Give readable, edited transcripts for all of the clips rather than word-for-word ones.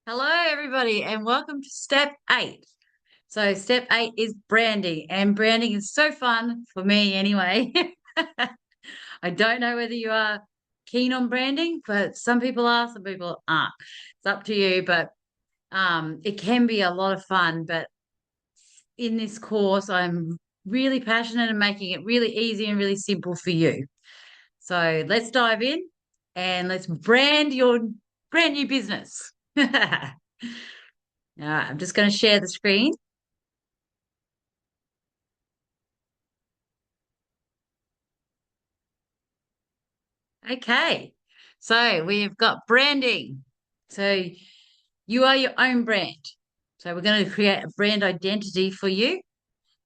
Hello, everybody, and welcome to step 8. So, step 8 is branding, and branding is so fun for me anyway. I don't know whether you are keen on branding, but some people are, some people aren't. It's up to you, but it can be a lot of fun. But in this course, I'm really passionate and making it really easy and really simple for you. So, let's dive in and let's brand your brand new business. All right, I'm just going to share the screen. Okay, so we've got branding. So you are your own brand. So we're going to create a brand identity for you.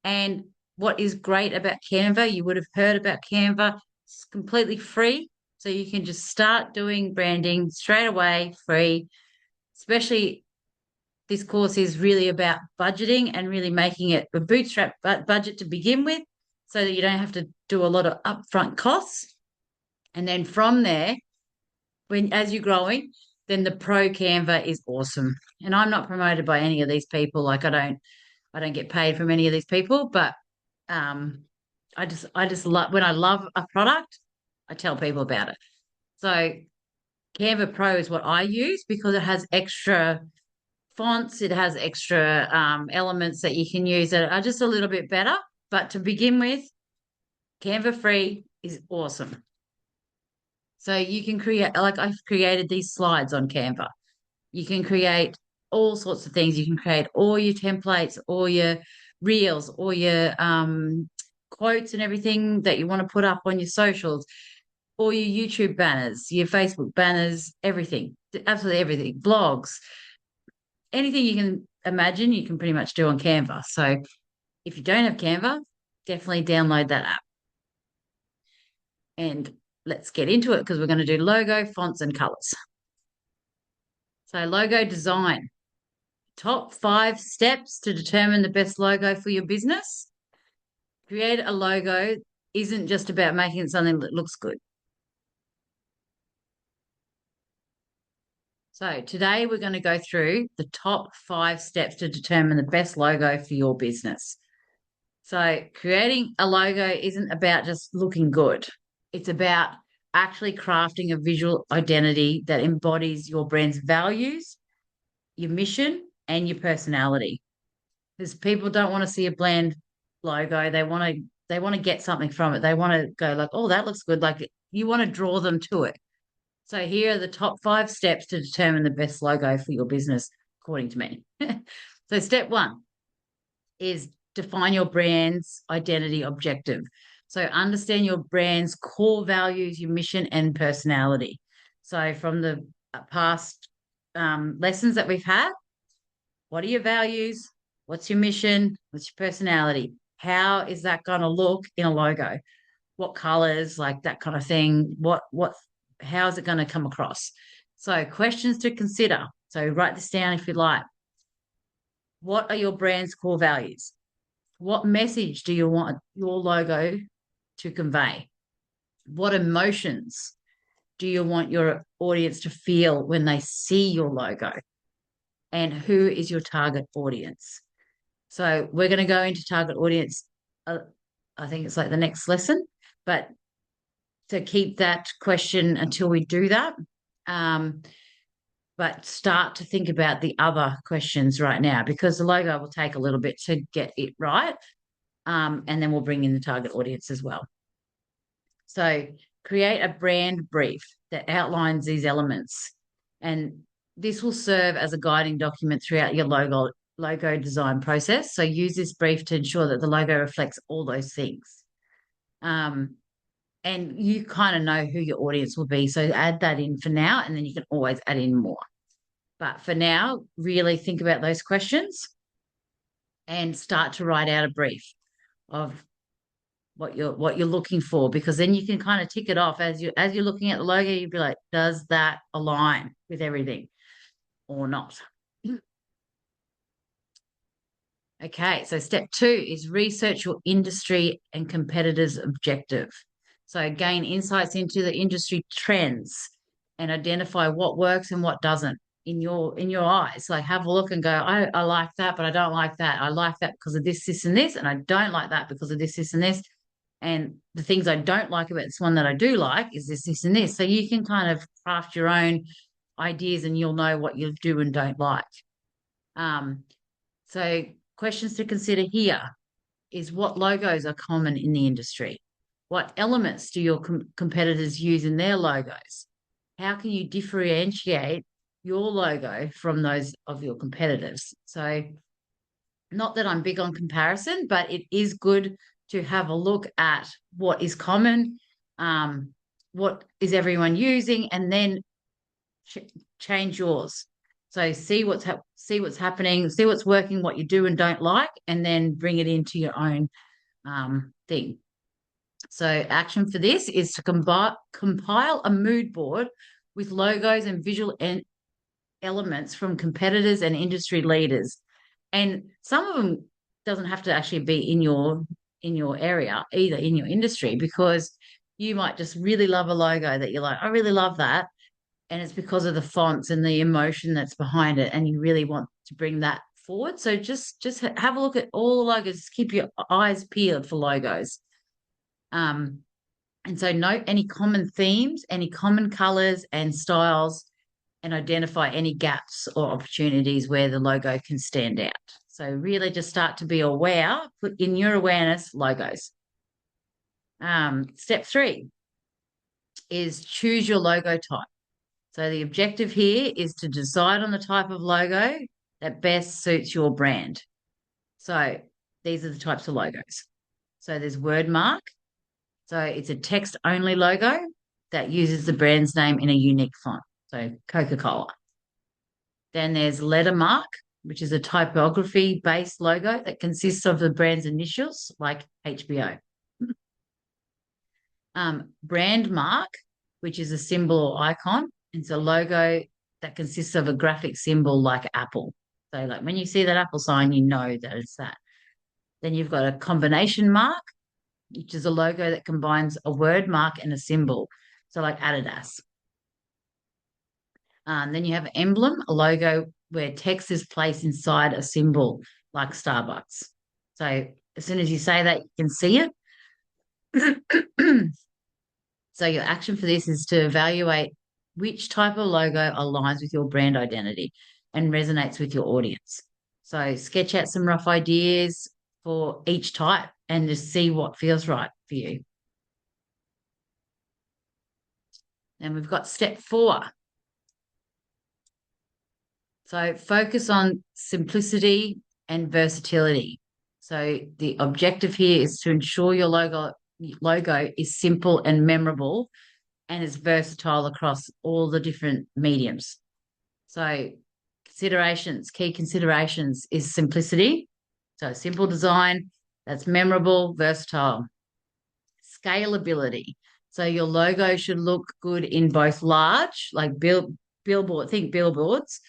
And what is great about Canva, you would have heard about Canva, it's completely free. So you can just start doing branding straight away, free. Especially this course is really about budgeting and really making it a bootstrap budget to begin with so that you don't have to do a lot of upfront costs. And then from there, when as you're growing, then the pro Canva is awesome. And I'm not promoted by any of these people. Like I don't get paid from any of these people, but um I just love when I love a product, I tell people about it. So Canva Pro is what I use because it has extra fonts, it has extra elements that you can use that are just a little bit better. But to begin with, Canva free is awesome. So you can create, like I've created these slides on Canva. You can create all sorts of things. You can create all your templates, all your reels, all your quotes and everything that you want to put up on your socials, all your YouTube banners, your Facebook banners, everything, absolutely everything, blogs, anything you can imagine, you can pretty much do on Canva. So if you don't have Canva, definitely download that app. And let's get into it because we're going to do logo, fonts, and colors. So, logo design. Top 5 steps to determine the best logo for your business. Create a logo isn't just about making something that looks good. So today we're going to go through the top 5 steps to determine the best logo for your business. So creating a logo isn't about just looking good. It's about actually crafting a visual identity that embodies your brand's values, your mission, and your personality. Because people don't want to see a bland logo. They want to get something from it. They want to go like, oh, that looks good. Like you want to draw them to it. So here are the top 5 steps to determine the best logo for your business, according to me. So step 1 is define your brand's identity objective. So understand your brand's core values, your mission, and personality. So from the past lessons that we've had, what are your values? What's your mission? What's your personality? How is that going to look in a logo? What colors, like that kind of thing? How is it going to come across? So, questions to consider. So, write this down if you like. What are your brand's core values? What message do you want your logo to convey? What emotions do you want your audience to feel when they see your logo? And who is your target audience? So we're going to go into target audience. I think it's like the next lesson, but to keep that question until we do that. Um, but start to think about the other questions right now because the logo will take a little bit to get it right. And then we'll bring in the target audience as well. So create a brand brief that outlines these elements. And this will serve as a guiding document throughout your logo design process. So use this brief to ensure that the logo reflects all those things. Um, and you kind of know who your audience will be. So add that in for now, and then you can always add in more. But for now, really think about those questions and start to write out a brief of what you're looking for, because then you can kind of tick it off as you're looking at the logo. You'd be like, does that align with everything or not? Okay, so step 2 is research your industry and competitors' objective. So gain insights into the industry trends and identify what works and what doesn't. in your eyes. Like have a look and go, I like that, but I don't like that. I like that because of this, and this, and I don't like that because of this, and this. And the things I don't like about this one that I do like is this, and this. So you can kind of craft your own ideas and you'll know what you do and don't like. Um, so questions to consider here is what logos are common in the industry? What elements do your competitors use in their logos? How can you differentiate your logo from those of your competitors? So, not that I'm big on comparison, but it is good to have a look at what is common, um, what is everyone using, and then ch change yours. So see what's happening, see what's working, what you do and don't like, and then bring it into your own thing. So action for this is to compile a mood board with logos and visual elements from competitors and industry leaders. And some of them doesn't have to actually be in your area, either in your industry, because you might just really love a logo that you're like, I really love that. And it's because of the fonts and the emotion that's behind it, and you really want to bring that forward. So just have a look at all the logos. Keep your eyes peeled for logos. Um, and so note any common themes, any common colors and styles, and identify any gaps or opportunities where the logo can stand out. So really just start to be aware, put in your awareness logos. Step 3 is choose your logo type. So the objective here is to decide on the type of logo that best suits your brand. So these are the types of logos. So there's word mark. So it's a text only logo that uses the brand's name in a unique font. So Coca-Cola. Then there's letter mark, which is a typography based logo that consists of the brand's initials, like HBO. Brand mark, which is a symbol or icon. It's a logo that consists of a graphic symbol like Apple. So like when you see that Apple sign, you know that it's that. Then you've got a combination mark, which is a logo that combines a word mark and a symbol. So like Adidas. Then you have emblem, a logo where text is placed inside a symbol like Starbucks. So as soon as you say that, you can see it. So your action for this is to evaluate which type of logo aligns with your brand identity and resonates with your audience. So sketch out some rough ideas for each type and just see what feels right for you. And we've got step 4. So focus on simplicity and versatility. So the objective here is to ensure your logo is simple and memorable and is versatile across all the different mediums. So key considerations is simplicity. So simple design that's memorable, versatile. Scalability. So your logo should look good in both large, like billboards,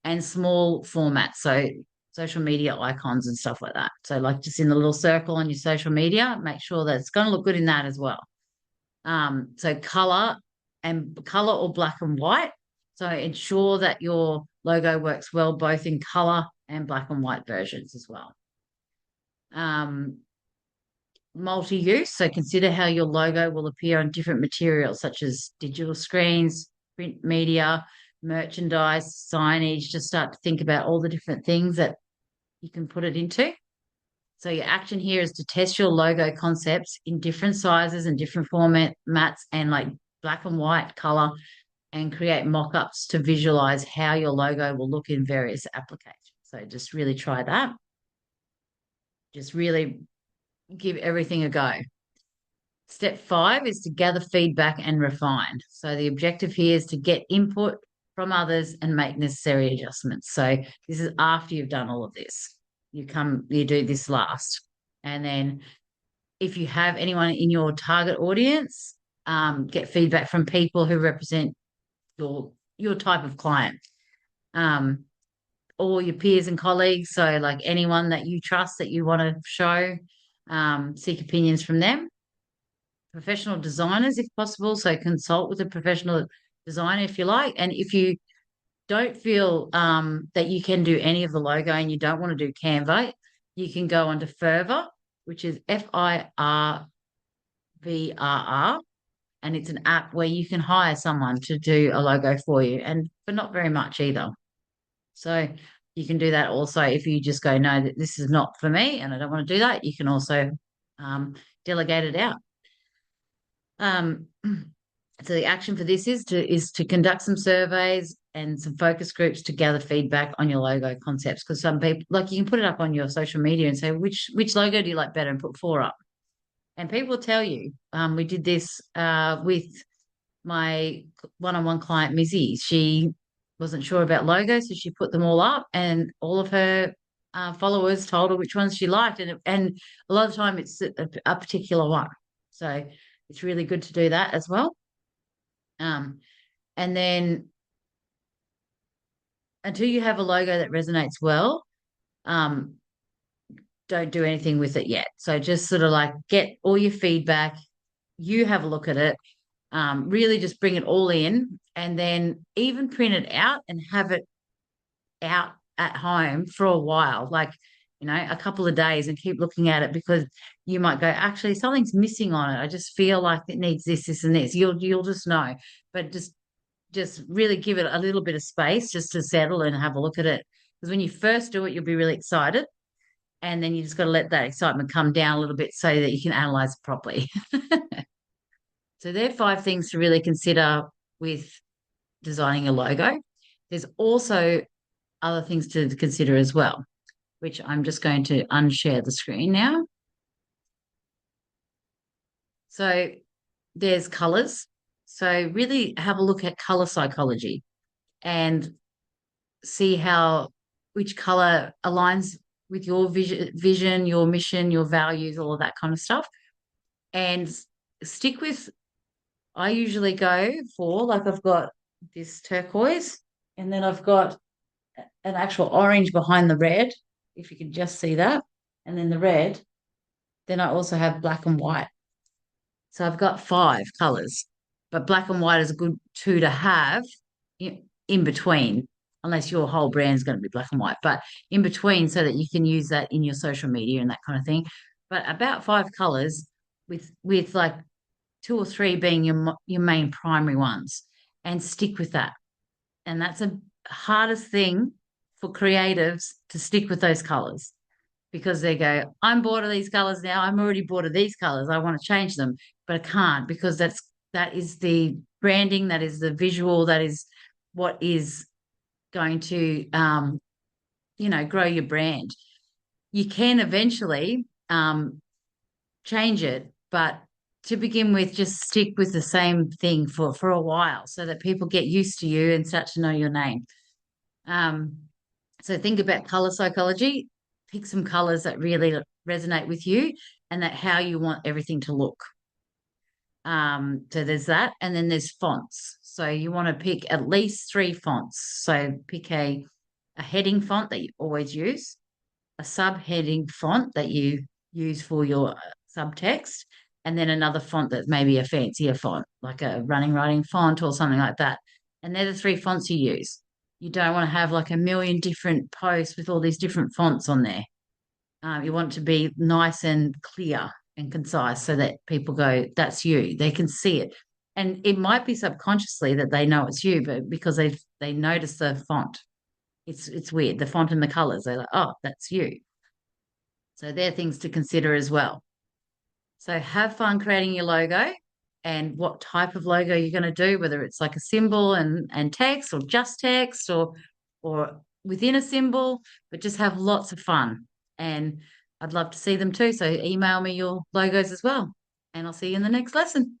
and small formats. So social media icons and stuff like that. So like just in the little circle on your social media, make sure that it's going to look good in that as well. So color or black and white. So ensure that your logo works well both in color and black and white versions as well. Multi-use. So consider how your logo will appear on different materials such as digital screens, print media, merchandise, signage. Just start to think about all the different things that you can put it into. So your action here is to test your logo concepts in different sizes and different formats and like black and white color, and create mock-ups to visualize how your logo will look in various applications. So just really try that. Just really give everything a go. Step 5 is to gather feedback and refine. So the objective here is to get input from others and make necessary adjustments. So this is after you've done all of this. You do this last. And then if you have anyone in your target audience, get feedback from people who represent your type of client. All your peers and colleagues. So like anyone that you trust that you want to show, seek opinions from them. Professional designers, if possible. So consult with a professional designer if you like. And if you don't feel that you can do any of the logo and you don't want to do Canva, you can go onto Furver, which is FIRVRR, and it's an app where you can hire someone to do a logo for you, and for not very much either. So you can do that also if you just go, no, that this is not for me and I don't want to do that. You can also delegate it out. Um, so the action for this is to conduct some surveys and some focus groups to gather feedback on your logo concepts. Because some people, like, you can put it up on your social media and say which logo do you like better, and put four up, and people will tell you. We did this with my one-on-one client Mizzy. She wasn't sure about logos, so she put them all up, and all of her followers told her which ones she liked, and a lot of the time it's a particular one. So it's really good to do that as well. And then until you have a logo that resonates well, um, don't do anything with it yet. So just sort of like get all your feedback, you have a look at it, really just bring it all in, and then even print it out and have it out at home for a while, like, a couple of days, and keep looking at it, because you might go, actually, something's missing on it. I just feel like it needs this, this, and this. You'll just know, but just really give it a little bit of space just to settle and have a look at it. Because when you first do it, you'll be really excited. And then you just got to let that excitement come down a little bit so that you can analyze it properly. So there are five things to really consider with designing a logo. There's also other things to consider as well, which I'm just going to unshare the screen now. So there's colors. So really have a look at color psychology and see how which color aligns with your vision, your mission, your values, all of that kind of stuff. And stick with, I usually go for, like, I've got this turquoise, and then I've got an actual orange behind the red, if you can just see that. And then the red, then I also have black and white. So I've got five colors, but black and white is a good two to have in between, unless your whole brand is going to be black and white, but in between, so that you can use that in your social media and that kind of thing. But about five colors, with like two or three being your main primary ones, and stick with that. And that's the hardest thing for creatives, to stick with those colors, because they go, I'm bored of these colors now. I'm already bored of these colors. I want to change them, but I can't, because that is the branding, that is the visual, that is what is going to grow your brand. You can eventually change it, but to begin with, just stick with the same thing for a while, so that people get used to you and start to know your name. Um, so think about color psychology. Pick some colors that really resonate with you, and that how you want everything to look. So there's that, and then there's fonts. So you want to pick at least three fonts. So pick a heading font that you always use, a subheading font that you use for your subtext, and then another font that's maybe a fancier font, like a running writing font or something like that. And they're the three fonts you use. You don't want to have like a million different posts with all these different fonts on there. You want it to be nice and clear and concise, so that people go, that's you. They can see it. And it might be subconsciously that they know it's you, but because they notice the font. It's weird. The font and the colors. They're like, oh, that's you. So they're things to consider as well. So have fun creating your logo, and what type of logo you're going to do, whether it's like a symbol and text, or just text, or within a symbol, but just have lots of fun. And I'd love to see them too. So email me your logos as well. And I'll see you in the next lesson.